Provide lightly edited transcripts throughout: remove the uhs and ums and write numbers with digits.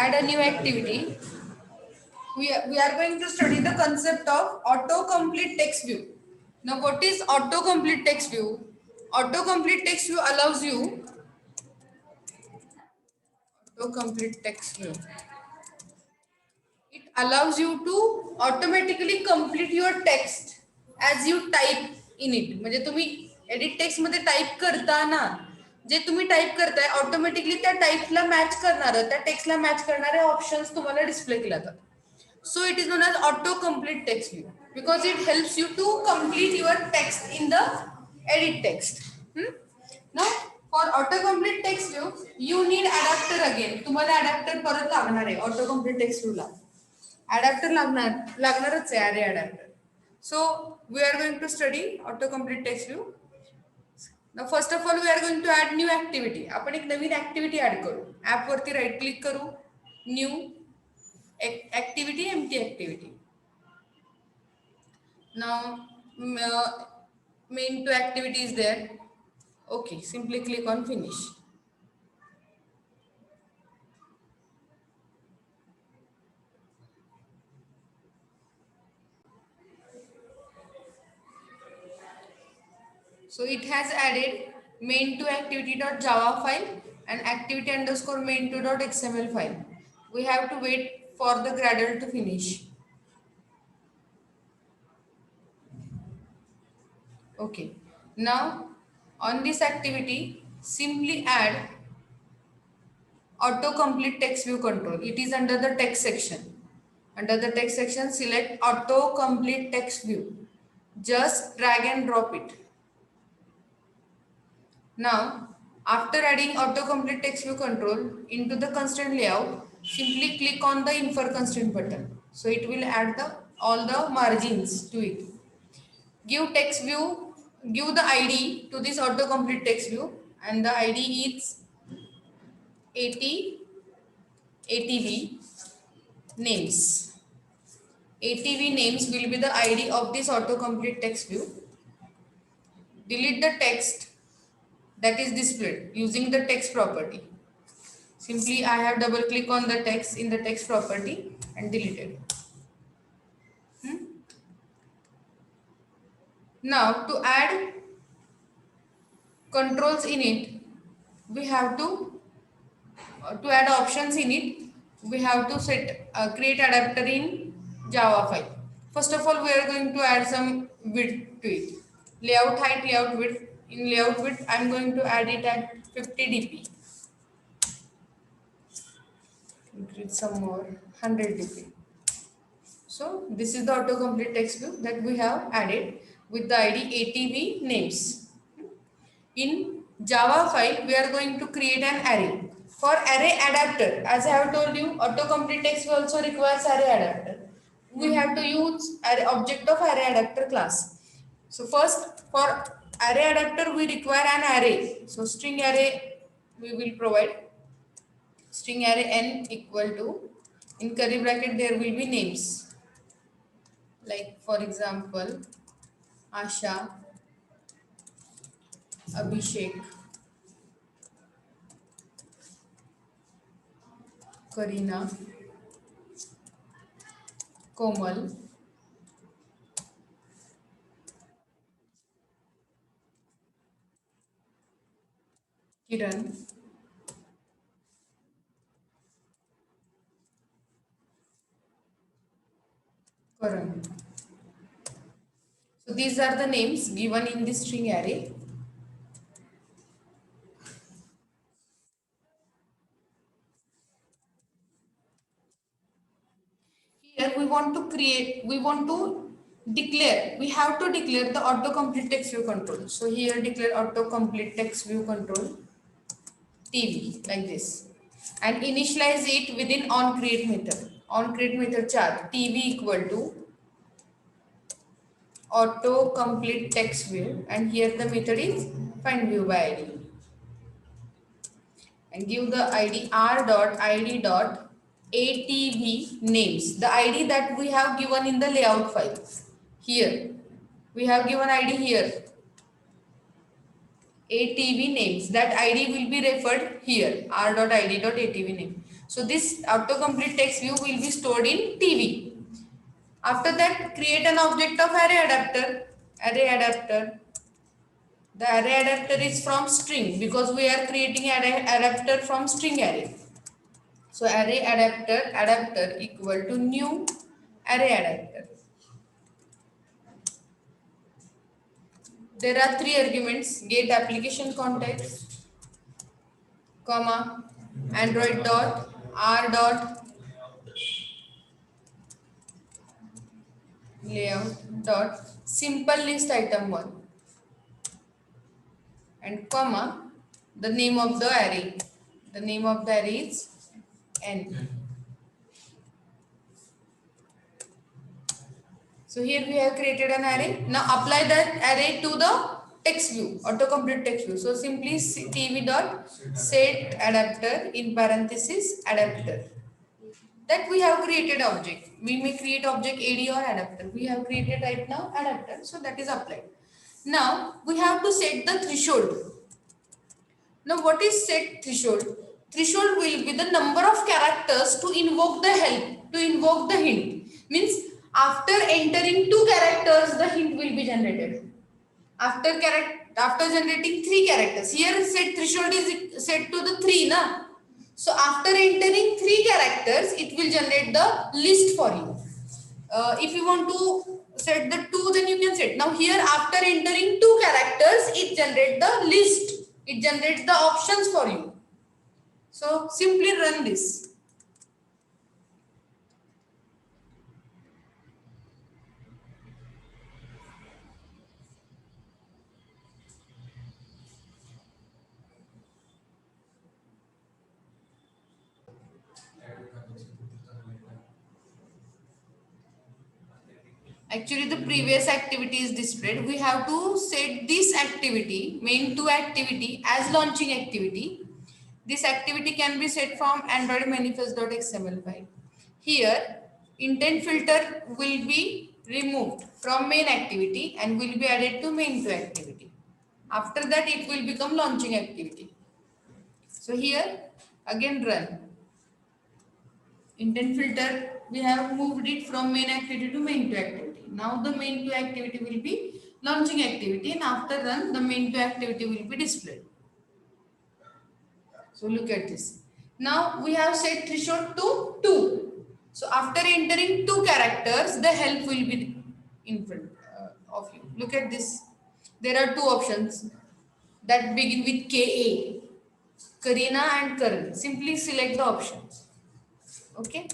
add a new activity. We are going to study the concept of autocomplete text view. Now, what is autocomplete text view? Autocomplete text view allows you autocomplete text view. It allows you to automatically complete your text as you type in it. म्हणजे तुम्ही edit text मध्ये type करताना जे तुम्ही type करताय automatically त्या टाइपला match करणारं त्या टेक्स्टला match करणारे ऑप्शन्स तुम्हाला डिस्प्ले केले जातात. So it is known as auto-complete text view because it helps you to complete your text in the edit text. Now for auto-complete text view, you need adapter again. तुम्हाला adapter परत लागणार आहे auto-complete text view ला. Adapter लागणारच आहे array adapter. So we are going to study auto-complete text view. Now first of all we are going to add new activity. आपण एक नवीन activity add करू. App वरती right click करू. New activity, empty activity. Now main to activity is there. Okay, simply click on finish. So it has added main to activity.java file and activity underscore main to.xml file. We have to wait for the Gradle to finish. Okay, now on this activity simply add autocomplete text view control. It is under the text section. Under the text section select autocomplete text view. Just drag and drop it. Now after adding autocomplete text view control into the constraint layout, simply click on the infer constraint button. So it will add all the margins to it. Give text view, give the ID to this autocomplete text view and the ID is ATV names. ATV names will be the ID of this autocomplete text view. Delete the text that is displayed using the text property. Simply I have double click on the text in the text property and delete it. Now to add controls in it, we have to add options in it, we have to create adapter in Java file. First of all, we are going to add some width to it. Layout height, layout width. In layout width, I am going to add it at 50 dp. Increase some more, 100 dp. So this is the autocomplete text view that we have added with the ID ATV names. In Java file, we are going to create an array. For array adapter, as I have told you, autocomplete text view also requires array adapter. We have to use object of array adapter class. So first, for array adapter, we require an array. So string array we will provide. String array n equal to, in curly bracket there will be names. Like for example, Asha, Abhishek, Karina, Komal, Kiran, Karan. So these are the names given in this string array. Here we want to declare, we have to declare the autocomplete text view control. So here declare autocomplete text view control TV like this and initialize it within onCreate method. OnCreate method char TV equal to autocomplete text view and here the method is find view by ID and give the ID r.id.atv names, the ID that we have given in the layout file. Here we have given ID here ATV names, that ID will be referred here r.id.atv name. So this autocomplete text view will be stored in TV. After that, create an object of array adapter. Array adapter. The array adapter is from string because we are creating array adapter from string array. So array adapter equal to new array adapter. There are three arguments: get application context, comma, Android dot r dot layout dot simple list item 1 and comma the name of the array. The name of the array is n. So here we have created an array. Now apply that array to the text view, autocomplete text view. So simply tv dot set adapter in parenthesis adapter. That we have created object. We may create object AD or adapter. We have created right now adapter. So that is applied. Now we have to set the threshold. Now what is set threshold? Threshold will be the number of characters to invoke the help, to invoke the hint. Means after entering 2 characters, the hint will be generated. After generating 3 characters. Here set threshold is set to the 3, na? So after entering 3 characters, it will generate the list for you. If you want to set the 2, then you can set. Now here after entering 2 characters, it generates the list. It generates the options for you. So simply run this. Actually, the previous activity is displayed. We have to set this activity, main2 activity, as launching activity. This activity can be set from Android manifest.xml file. Here, intent filter will be removed from main activity and will be added to main2 activity. After that, it will become launching activity. So here, again run. Intent filter, we have moved it from main activity to main2 activity. Now the main2 activity will be launching activity, and after run, the main2 activity will be displayed. So look at this. Now we have set threshold to 2. So after entering 2 characters, the help will be in front of you. Look at this. There are 2 options that begin with KA, Karina and Karan. Simply select the options. Okay.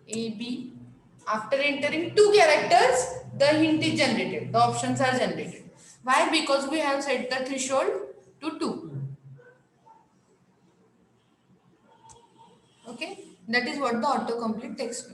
A, B. After entering 2 characters, the hint is generated. The options are generated. Why? Because we have set the threshold to 2. Okay. That is what the autocomplete text